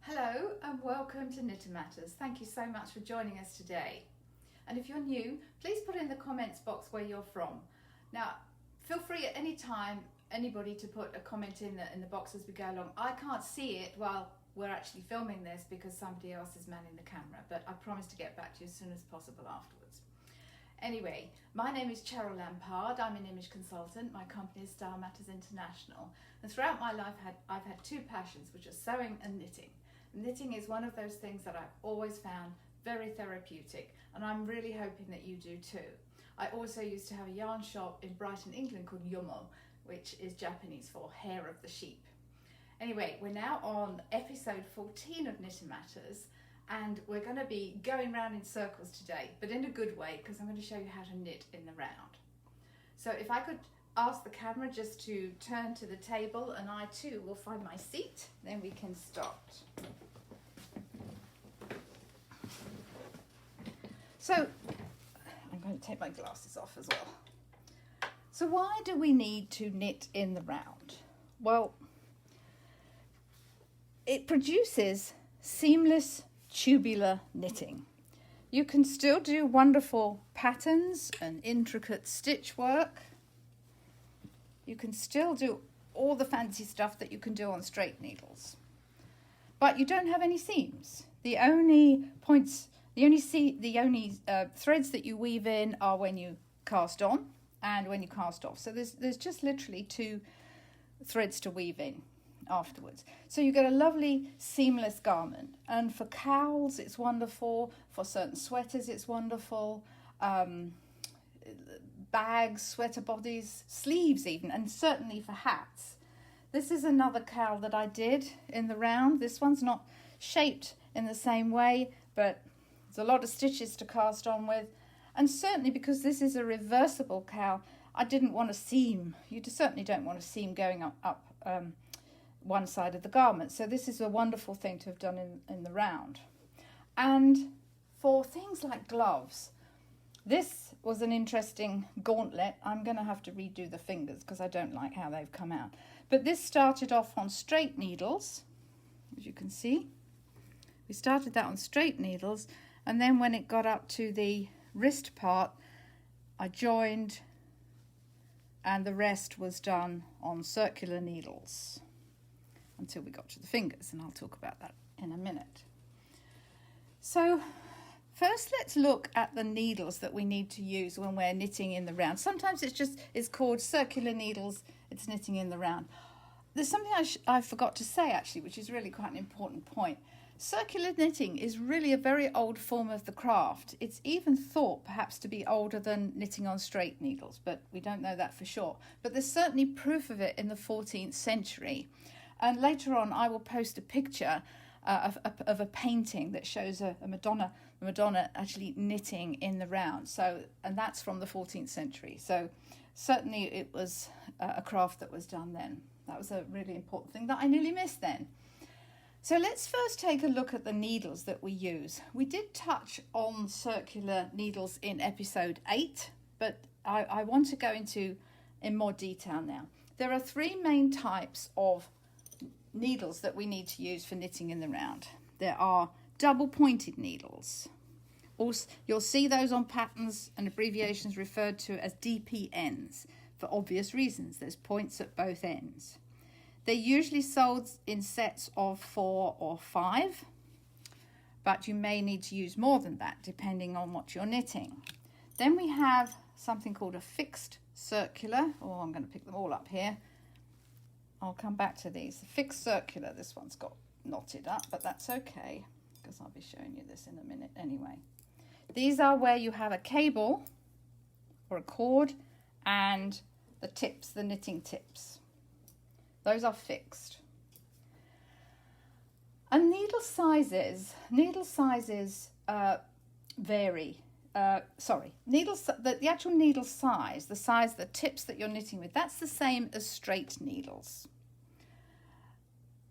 Hello and welcome to Knit Matters. Thank you so much for joining us today. And if you're new, please put in the comments box where you're from. Now, feel free at any time, anybody, to put a comment in the box as we go along. I can't see it while we're actually filming this because somebody else is manning the camera, but I promise to get back to you as soon as possible afterwards. Anyway, my name is Cheryl Lampard. I'm an image consultant. My company is Style Matters International. And throughout my life, I've had two passions, which are sewing and knitting. Knitting is one of those things that I've always found very therapeutic, and I'm really hoping that you do too. I also used to have a yarn shop in Brighton, England called Yomo, which is Japanese for hair of the sheep. Anyway, we're now on episode 14 of Knit Matters, and we're going to be going round in circles today, but in a good way, because I'm going to show you how to knit in the round. So if I could ask the camera just to turn to the table, and I too will find my seat, then we can start. So I'm going to take my glasses off as well. So why do we need to knit in the round? Well, it produces seamless tubular knitting. You can still do wonderful patterns and intricate stitch work. You can still do all the fancy stuff that you can do on straight needles. But you don't have any seams. The only threads that you weave in are when you cast on and when you cast off. So there's just literally two threads to weave in afterwards. So you get a lovely seamless garment. And for cowls, it's wonderful. For certain sweaters, it's wonderful. Bags, sweater bodies, sleeves even, and certainly for hats. This is another cowl that I did in the round. This one's not shaped in the same way, but there's a lot of stitches to cast on with. And certainly because this is a reversible cowl, I didn't want a seam. You certainly don't want a seam going up one side of the garment. So this is a wonderful thing to have done in the round. And for things like gloves, this was an interesting gauntlet. I'm going to have to redo the fingers because I don't like how they've come out. But this started off on straight needles, as you can see. We started that on straight needles, and then when it got up to the wrist part, I joined, and the rest was done on circular needles until we got to the fingers, and I'll talk about that in a minute. So first, let's look at the needles that we need to use when we're knitting in the round. Sometimes it's called circular needles, it's knitting in the round. There's something I forgot to say actually, which is really quite an important point. Circular knitting is really a very old form of the craft. It's even thought perhaps to be older than knitting on straight needles, but we don't know that for sure. But there's certainly proof of it in the 14th century. And later on, I will post a picture of a painting that shows a Madonna actually knitting in the round. So, and that's from the 14th century. So certainly it was a craft that was done then. That was a really important thing that I nearly missed then. So let's first take a look at the needles that we use. We did touch on circular needles in episode 8, but I want to go into in more detail now. There are three main types of needles that we need to use for knitting in the round. There are double pointed needles. Also, you'll see those on patterns and abbreviations referred to as DPNs for obvious reasons. There's points at both ends. They're usually sold in sets of 4 or 5, but you may need to use more than that depending on what you're knitting. Then we have something called a fixed circular. Oh, I'm going to pick them all up here. I'll come back to these. The fixed circular, this one's got knotted up, but that's okay because I'll be showing you this in a minute anyway. These are where you have a cable or a cord and the tips, the knitting tips. Those are fixed. And needle sizes vary. The actual needle size, the tips that you're knitting with, that's the same as straight needles.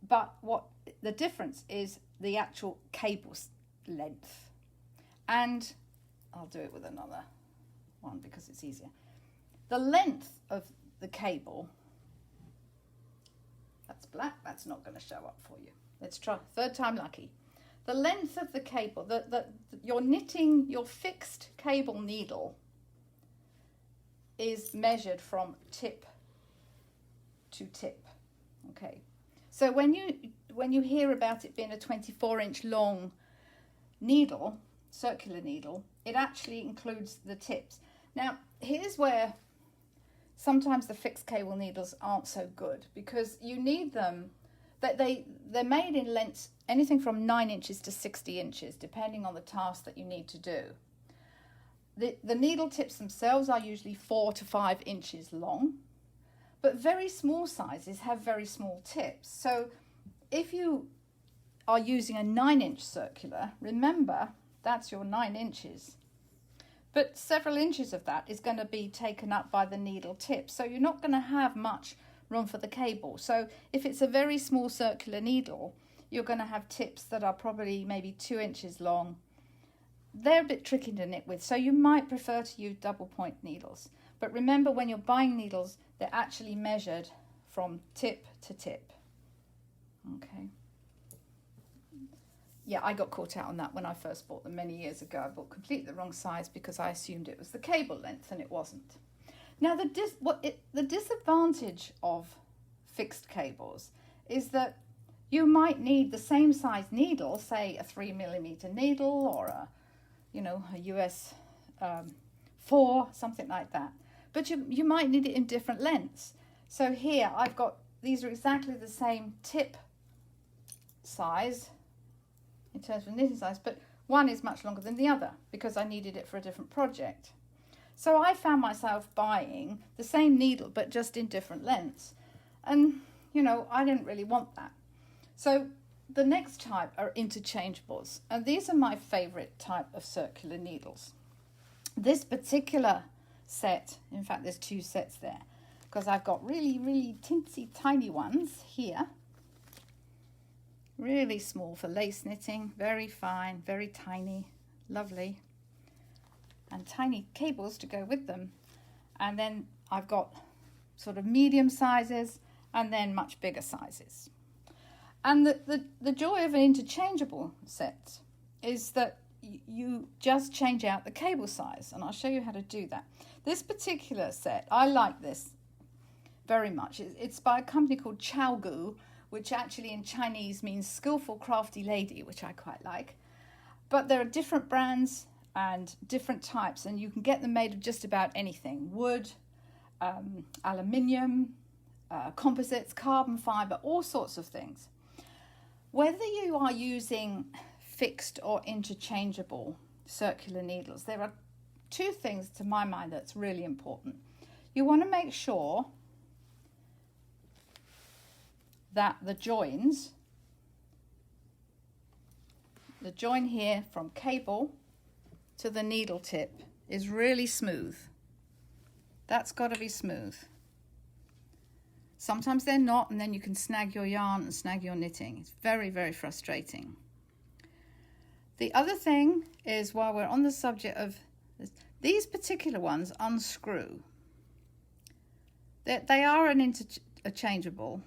But what the difference is the actual cable length. And I'll do it with another one because it's easier. The length of the cable, that's black, that's not going to show up for you. Let's try, third time lucky. The length of the cable, you're knitting your fixed cable needle is measured from tip to tip. Okay, so when you hear about it being a 24-inch long needle, circular needle, it actually includes the tips. Now, here's where sometimes the fixed cable needles aren't so good, because you need them, they're made in lengths anything from 9 inches to 60 inches, depending on the task that you need to do. The needle tips themselves are usually 4 to 5 inches long, but very small sizes have very small tips. So if you are using a 9-inch circular, remember that's your 9 inches. But several inches of that is going to be taken up by the needle tip. So you're not going to have much room for the cable. So if it's a very small circular needle, you're going to have tips that are probably maybe 2 inches long. They're a bit tricky to knit with, so you might prefer to use double point needles. But remember, when you're buying needles, they're actually measured from tip to tip. Okay. Yeah, I got caught out on that when I first bought them many years ago. I bought completely the wrong size because I assumed it was the cable length, and it wasn't. Now, the disadvantage of fixed cables is that you might need the same size needle, say a 3mm needle or a US 4, something like that. But you might need it in different lengths. So here I've got, these are exactly the same tip size in terms of knitting size, but one is much longer than the other because I needed it for a different project. So I found myself buying the same needle but just in different lengths. And, I didn't really want that. So the next type are interchangeables. And these are my favorite type of circular needles. This particular set, in fact, there's 2 sets there, because I've got really, really teensy tiny ones here. Really small for lace knitting, very fine, very tiny, lovely. And tiny cables to go with them. And then I've got sort of medium sizes and then much bigger sizes. And the joy of an interchangeable set is that you just change out the cable size, and I'll show you how to do that. This particular set, I like this very much. It's by a company called Chaogu, which actually in Chinese means skillful, crafty lady, which I quite like. But there are different brands and different types, and you can get them made of just about anything. Wood, aluminium, composites, carbon fibre, all sorts of things. Whether you are using fixed or interchangeable circular needles, there are 2 things to my mind that's really important. You want to make sure that the join here from cable to the needle tip is really smooth. That's got to be smooth. Sometimes they're not, and then you can snag your yarn and snag your knitting. It's very, very frustrating. The other thing is, while we're on the subject of this, these particular ones unscrew. They are an interchangeable.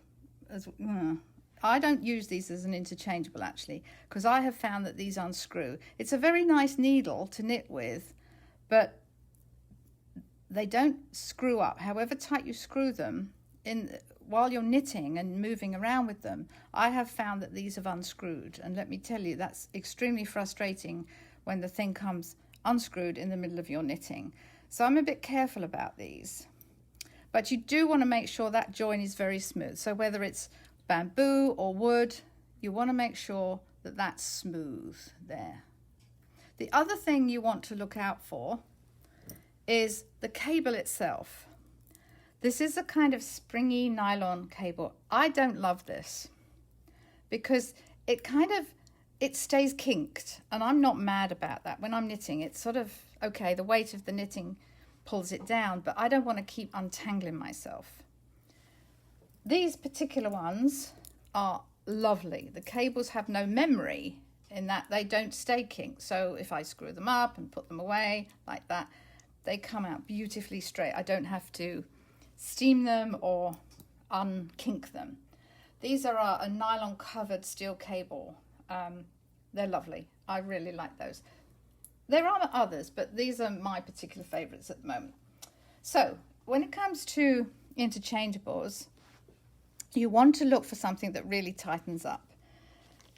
I don't use these as an interchangeable, actually, because I have found that these unscrew. It's a very nice needle to knit with, but they don't screw up. However tight you screw them, while you're knitting and moving around with them, I have found that these have unscrewed. And let me tell you, that's extremely frustrating when the thing comes unscrewed in the middle of your knitting. So I'm a bit careful about these. But you do want to make sure that join is very smooth. So whether it's bamboo or wood, you want to make sure that that's smooth there. The other thing you want to look out for is the cable itself. This is a kind of springy nylon cable. I don't love this because it stays kinked, and I'm not mad about that. When I'm knitting, it's sort of, okay, the weight of the knitting pulls it down, but I don't want to keep untangling myself. These particular ones are lovely. The cables have no memory in that they don't stay kinked. So if I screw them up and put them away like that, they come out beautifully straight. I don't have to steam them or unkink them. These are a nylon covered steel cable. They're lovely. I really like those. There are others, but these are my particular favorites at the moment. So when it comes to interchangeables, you want to look for something that really tightens up.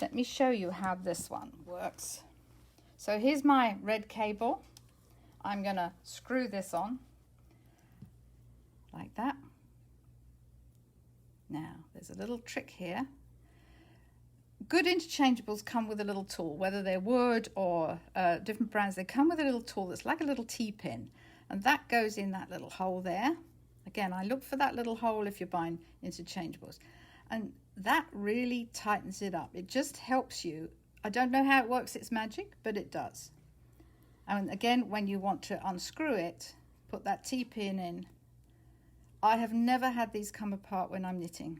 Let me show you how this one works. So here's my red cable. I'm going to screw this on like that. Now, there's a little trick here. Good interchangeables come with a little tool, whether they're wood or different brands. They come with a little tool that's like a little T-pin, and that goes in that little hole there. Again, I look for that little hole if you're buying interchangeables, and that really tightens it up. It just helps you. I don't know how it works, it's magic, but it does. And again, when you want to unscrew it, put that T-pin in. I have never had these come apart when I'm knitting.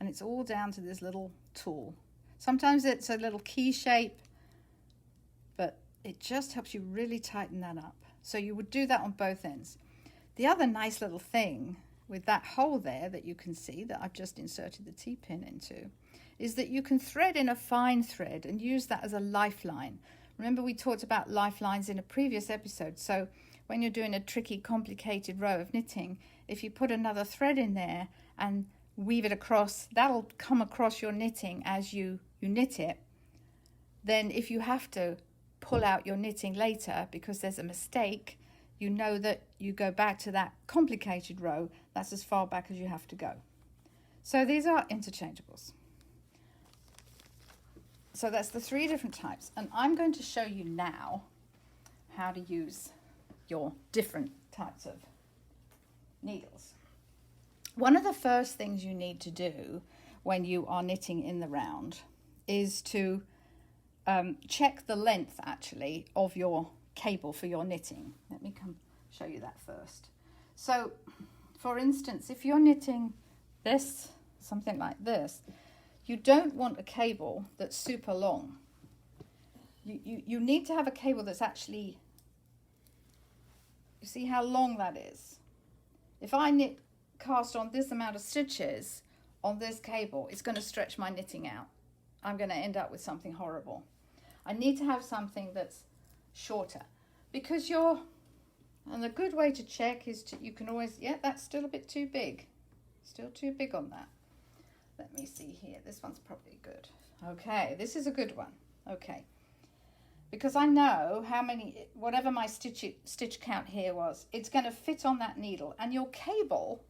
And it's all down to this little tool. Sometimes it's a little key shape, but it just helps you really tighten that up. So you would do that on both ends. The other nice little thing with that hole there that you can see that I've just inserted the T-pin into is that you can thread in a fine thread and use that as a lifeline. Remember, we talked about lifelines in a previous episode. So when you're doing a tricky, complicated row of knitting, if you put another thread in there and weave it across, that'll come across your knitting as you knit it. Then if you have to pull out your knitting later because there's a mistake, you know that you go back to that complicated row. That's as far back as you have to go. So these are interchangeables. So that's the 3 different types. And I'm going to show you now how to use your different types of needles. One of the first things you need to do when you are knitting in the round is to check the length actually of your cable for your knitting. Let me come show you that first. So for instance, if you're knitting this, something like this, you don't want a cable that's super long. You need to have a cable that's actually, you see how long that is? If I cast on this amount of stitches on this cable, it's going to stretch my knitting out. I'm going to end up with something horrible. I need to have something that's shorter because and a good way to check is you can always, yeah, that's still a bit too big. Still too big on that. Let me see here. This one's probably good. Okay, this is a good one. Okay. Because I know how many, whatever my stitch count here was, it's going to fit on that needle. And your cable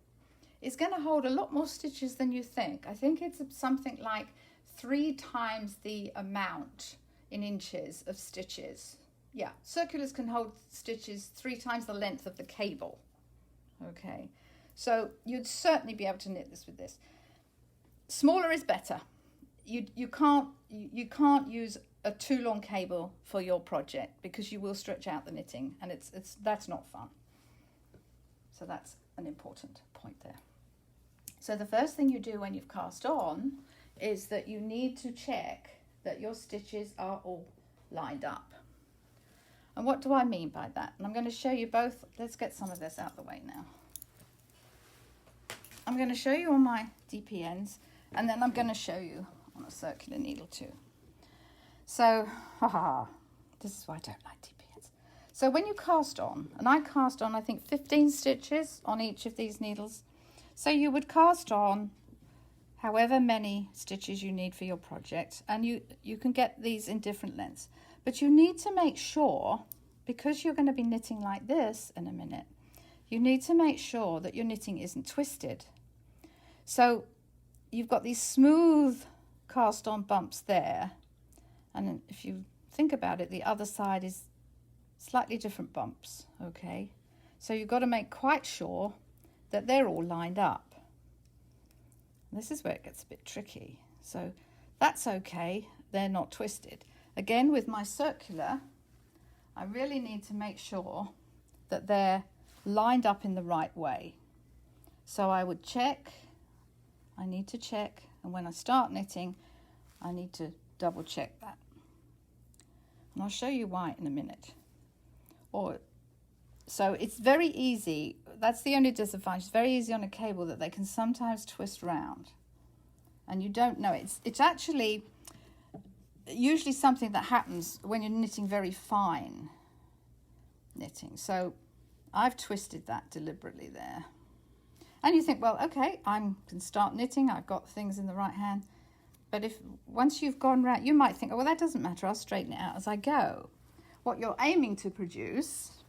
is going to hold a lot more stitches than you think. I think it's something like 3 times the amount in inches of stitches. Yeah, circulars can hold stitches 3 times the length of the cable. Okay, so you'd certainly be able to knit this with this. Smaller is better. You can't use a too long cable for your project because you will stretch out the knitting, and that's not fun. So that's an important point there. So the first thing you do when you've cast on is that you need to check that your stitches are all lined up. And what do I mean by that? And I'm going to show you both. Let's get some of this out of the way now. I'm going to show you on my DPNs, and then I'm going to show you on a circular needle too. So, this is why I don't like DPNs. So when you cast on, and I cast on I think 15 stitches on each of these needles. So you would cast on however many stitches you need for your project, and you can get these in different lengths. But you need to make sure, because you're going to be knitting like this in a minute, you need to make sure that your knitting isn't twisted. So you've got these smooth cast on bumps there, and if you think about it, the other side is slightly different bumps, okay? So you've got to make quite sure that they're all lined up. This is where it gets a bit tricky. So that's okay, they're not twisted. Again, with my circular, I really need to make sure that they're lined up in the right way. So I would check, I need to check, and when I start knitting, I need to double check that. And I'll show you why in a minute. So it's very easy, that's the only disadvantage, it's very easy on a cable that they can sometimes twist round. and you don't know it. It's actually usually something that happens when you're knitting very fine knitting. So I've twisted that deliberately there. And you think, well, okay, I can start knitting. I've got things in the right hand. But if once you've gone round, you might think, oh, well, that doesn't matter. I'll straighten it out as I go. What you're aiming to produce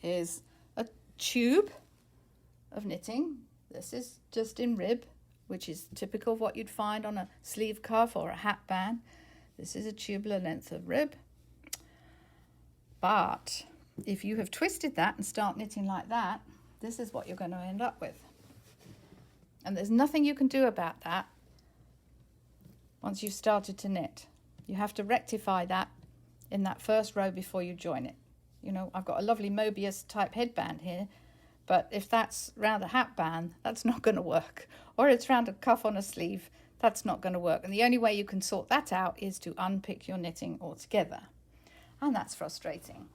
is a tube of knitting. This is just in rib, which is typical of what you'd find on a sleeve cuff or a hat band. This is a tubular length of rib. But if you have twisted that and start knitting like that, this is what you're going to end up with. And there's nothing you can do about that once you've started to knit. You have to rectify that in that first row before you join it. You know, I've got a lovely Mobius type headband here, but if that's round a hat band, that's not going to work. Or it's round a cuff on a sleeve, that's not going to work. And the only way you can sort that out is to unpick your knitting altogether. And that's frustrating.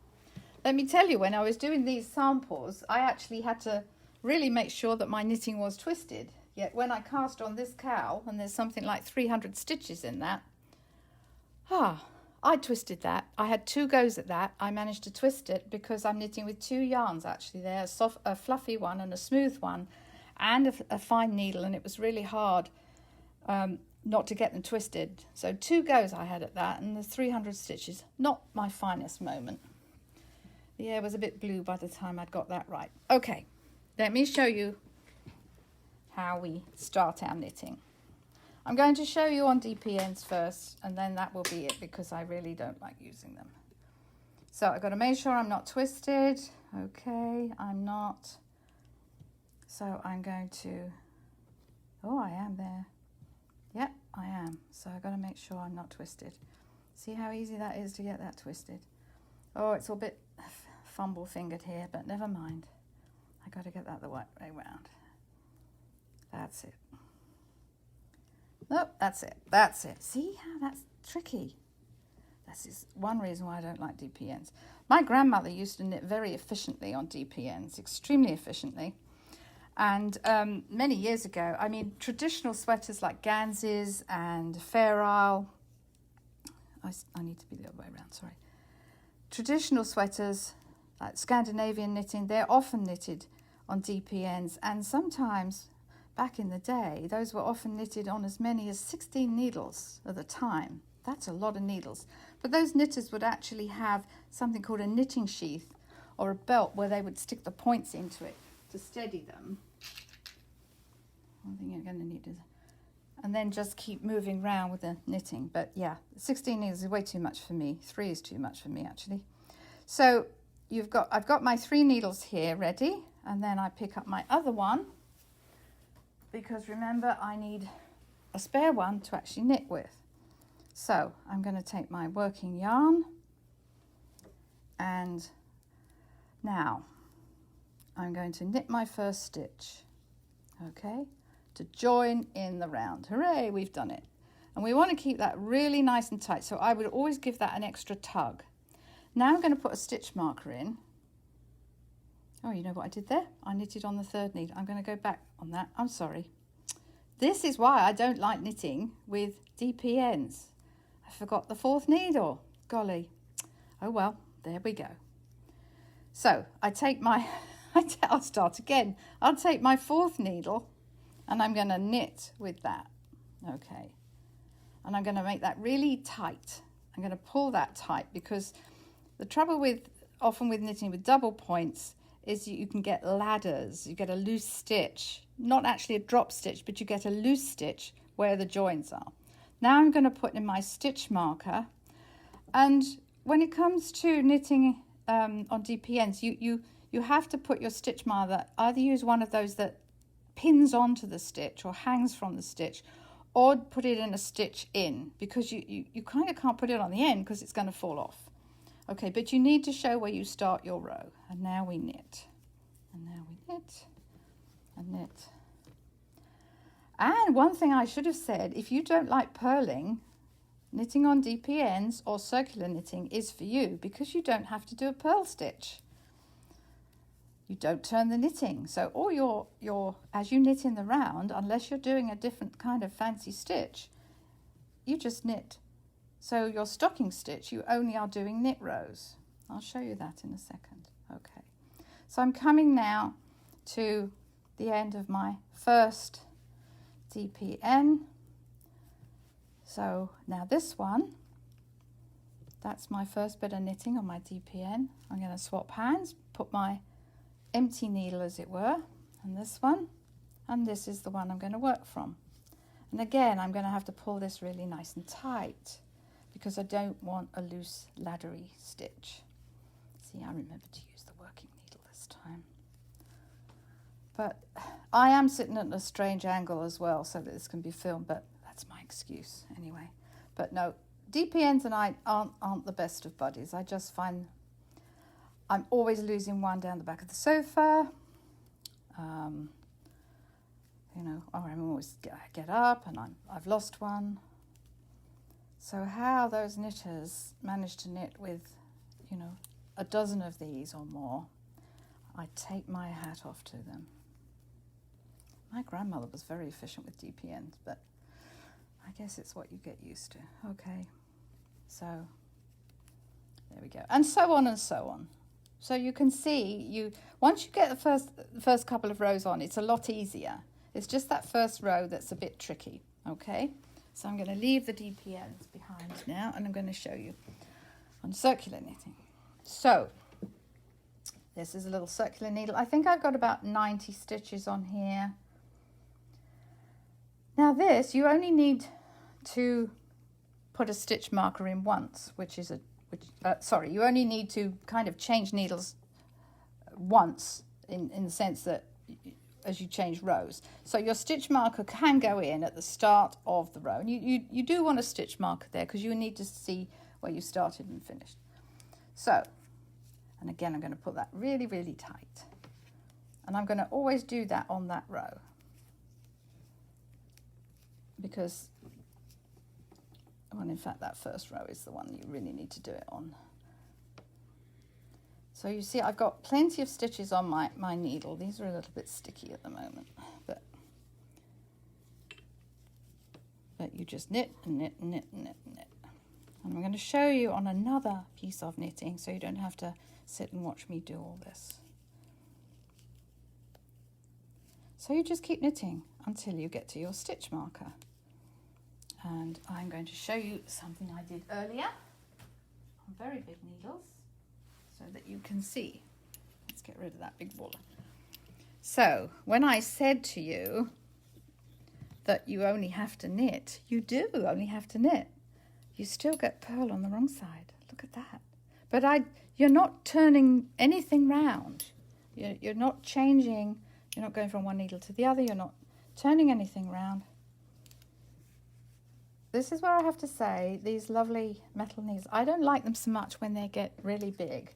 Let me tell you, when I was doing these samples, I actually had to really make sure that my knitting was twisted. Yet when I cast on this cowl, and there's something like 300 stitches in that, I twisted that. I had 2 goes at that. I managed to twist it because I'm knitting with 2 yarns actually there, a fluffy one and a smooth one, and a fine needle, and it was really hard not to get them twisted. So 2 goes I had at that, and the 300 stitches, not my finest moment. The air was a bit blue by the time I'd got that right. Okay, let me show you how we start our knitting. I'm going to show you on DPNs first, and then that will be it because I really don't like using them. So I've got to make sure I'm not twisted. Okay, I'm not. So I'm going to, oh, I am there. Yep, I am. So I've got to make sure I'm not twisted. See how easy that is to get that twisted? Oh, it's a bit fumble fingered here, but never mind. I got to get that the right way round. That's it. Nope, that's it. That's it. See how that's tricky? This is one reason why I don't like DPNs. My grandmother used to knit very efficiently on DPNs, extremely efficiently. And many years ago, I mean, traditional sweaters like Ganz's and Fair Isle. I need to be the other way around, sorry. Traditional sweaters, like Scandinavian knitting, they're often knitted on DPNs, and sometimes back in the day, those were often knitted on as many as 16 needles at a time. That's a lot of needles. But those knitters would actually have something called a knitting sheath or a belt where they would stick the points into it to steady them. One thing you're going to need is, and then just keep moving around with the knitting. But yeah, 16 needles is way too much for me. 3 is too much for me, actually. So I've got my 3 needles here ready, and then I pick up my other one, because remember, I need a spare one to actually knit with. So I'm going to take my working yarn, and now I'm going to knit my first stitch, okay, to join in the round. Hooray, we've done it. And we want to keep that really nice and tight, so I would always give that an extra tug. Now I'm going to put a stitch marker in. Oh, you know what I did there? I knitted on the 3rd needle. I'm going to go back on that. I'm sorry. This is why I don't like knitting with DPNs. I forgot the 4th needle. Golly. Oh, well, there we go. So I take my, I'll start again. I'll take my 4th needle and I'm going to knit with that. Okay. And I'm going to make that really tight. I'm going to pull that tight, because the trouble often with knitting with double points is you can get ladders. You get a loose stitch, not actually a drop stitch, but you get a loose stitch where the joins are. Now I'm going to put in my stitch marker, and when it comes to knitting on DPNs, you have to put your stitch marker, either use one of those that pins onto the stitch or hangs from the stitch, or put it in a stitch in, because you kind of can't put it on the end because it's going to fall off. Okay, but you need to show where you start your row. And now we knit. And now we knit. And knit. And one thing I should have said, if you don't like purling, knitting on DPNs or circular knitting is for you, because you don't have to do a purl stitch. you don't turn the knitting. So all your as you knit in the round, unless you're doing a different kind of fancy stitch, you just knit. So your stocking stitch, you only are doing knit rows. I'll show you that in a second. Okay, so I'm coming now to the end of my first DPN. So now this one, that's my first bit of knitting on my DPN. I'm going to swap hands, put my empty needle as it were, and this one, and this is the one I'm going to work from. And again, I'm going to have to pull this really nice and tight because I don't want a loose laddery stitch. See, I remember to use the working needle this time. But I am sitting at a strange angle as well so that this can be filmed, but that's my excuse anyway. But no, DPNs and I aren't the best of buddies. I just find I'm always losing one down the back of the sofa. You know, I'm always get up and I've lost one. So how those knitters manage to knit with, you know, a dozen of these or more, I take my hat off to them. My grandmother was very efficient with DPNs, but I guess it's what you get used to. Okay, so there we go. And so on and so on. So you can see, once you get the first couple of rows on, it's a lot easier. It's just that first row that's a bit tricky, okay? So I'm going to leave the DPNs behind now, and I'm going to show you on circular knitting. So this is a little circular needle. I think I've got about 90 stitches on here. Now this, you only need to put a stitch marker in once, you only need to kind of change needles once in the sense that as you change rows. So your stitch marker can go in at the start of the row. And you do want a stitch marker there because you need to see where you started and finished. So, and again, I'm going to put that really, really tight. And I'm going to always do that on that row. Because, well, in fact, that first row is the one you really need to do it on. So you see, I've got plenty of stitches on my needle. These are a little bit sticky at the moment, but you just knit and knit and knit and knit and knit. And I'm going to show you on another piece of knitting so you don't have to sit and watch me do all this. So you just keep knitting until you get to your stitch marker. And I'm going to show you something I did earlier on very big needles so that you can see. Let's get rid of that big ball. So when I said to you that you only have to knit, you do only have to knit. You still get purl on the wrong side. Look at that. But you're not turning anything round. You're not changing. You're not going from one needle to the other. You're not turning anything round. This is where I have to say, these lovely metal needles, I don't like them so much when they get really big.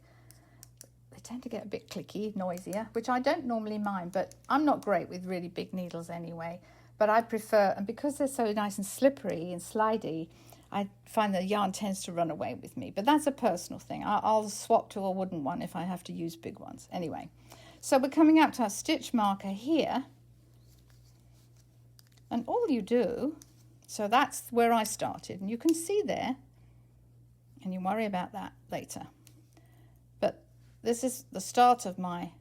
They tend to get a bit clicky, noisier, which I don't normally mind, but I'm not great with really big needles anyway. But I prefer, and because they're so nice and slippery and slidey, I find the yarn tends to run away with me. But that's a personal thing. I'll swap to a wooden one if I have to use big ones. Anyway, so we're coming up to our stitch marker here. And all you do, so that's where I started. And you can see there, and you worry about that later. But this is the start of my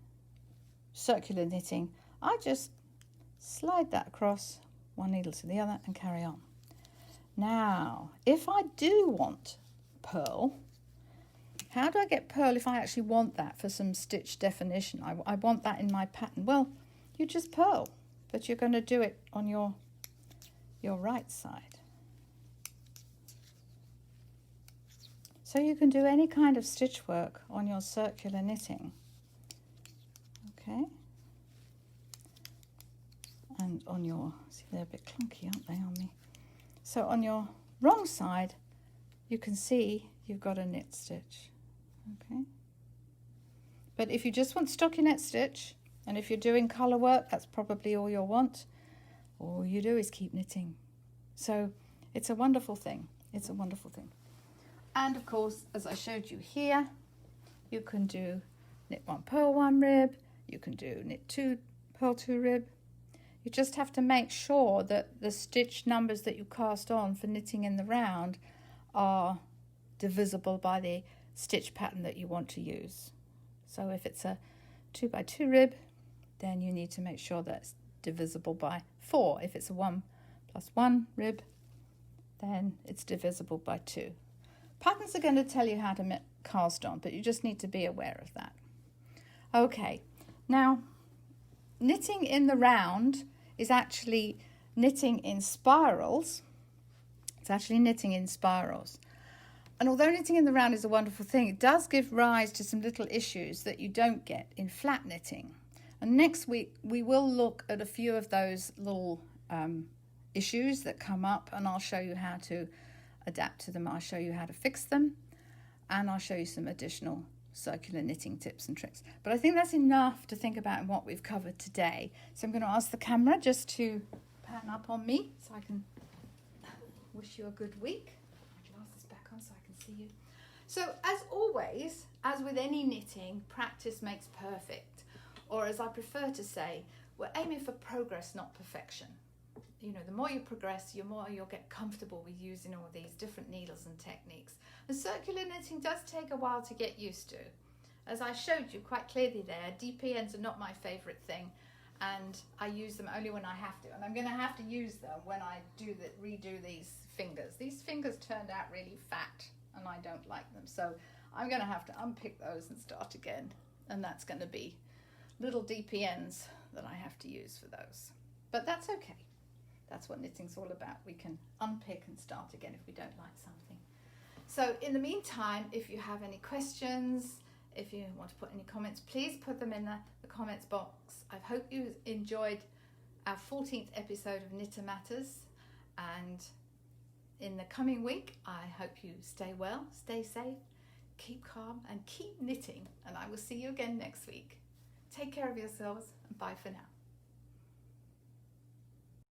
circular knitting. I just slide that across one needle to the other and carry on. Now, if I do want purl, how do I get purl if I actually want that for some stitch definition? I want that in my pattern. Well, you just purl, but you're going to do it on your right side. So you can do any kind of stitch work on your circular knitting. Okay. And on your, see, they're a bit clunky, aren't they, on me? So on your wrong side, you can see you've got a knit stitch. Okay. But if you just want stockinette stitch, and if you're doing colour work, that's probably all you'll want. All you do is keep knitting. So it's a wonderful thing. It's a wonderful thing. And of course, as I showed you here, you can do knit one, purl one rib, You can do knit 2, purl 2 rib. You just have to make sure that the stitch numbers that you cast on for knitting in the round are divisible by the stitch pattern that you want to use. So if it's a 2 by 2 rib, then you need to make sure that's divisible by 4. If it's a 1 plus 1 rib, then it's divisible by 2. Patterns are going to tell you how to cast on, but you just need to be aware of that. Okay, now knitting in the round is actually knitting in spirals. It's actually knitting in spirals. And although knitting in the round is a wonderful thing, it does give rise to some little issues that you don't get in flat knitting. And next week we will look at a few of those little issues that come up, and I'll show you how to adapt to them. I'll show you how to fix them, and I'll show you some additional circular knitting tips and tricks. But I think that's enough to think about in what we've covered today. So I'm going to ask the camera just to pan up on me so I can wish you a good week. My glasses back on so I can see you. So as always, as with any knitting, practice makes perfect. Or as I prefer to say, we're aiming for progress, not perfection. You know, the more you progress, the more you'll get comfortable with using all these different needles and techniques. And circular knitting does take a while to get used to. As I showed you quite clearly there, DP ends are not my favourite thing, and I use them only when I have to. And I'm going to have to use them when I redo these fingers. These fingers turned out really fat, and I don't like them. So I'm going to have to unpick those and start again. And that's going to be little DP ends that I have to use for those. But that's okay. That's what knitting's all about. We can unpick and start again if we don't like something. So in the meantime, if you have any questions, if you want to put any comments, please put them in the comments box. I hope you enjoyed our 14th episode of Knitter Matters. And in the coming week, I hope you stay well, stay safe, keep calm, and keep knitting. And I will see you again next week. Take care of yourselves, and bye for now.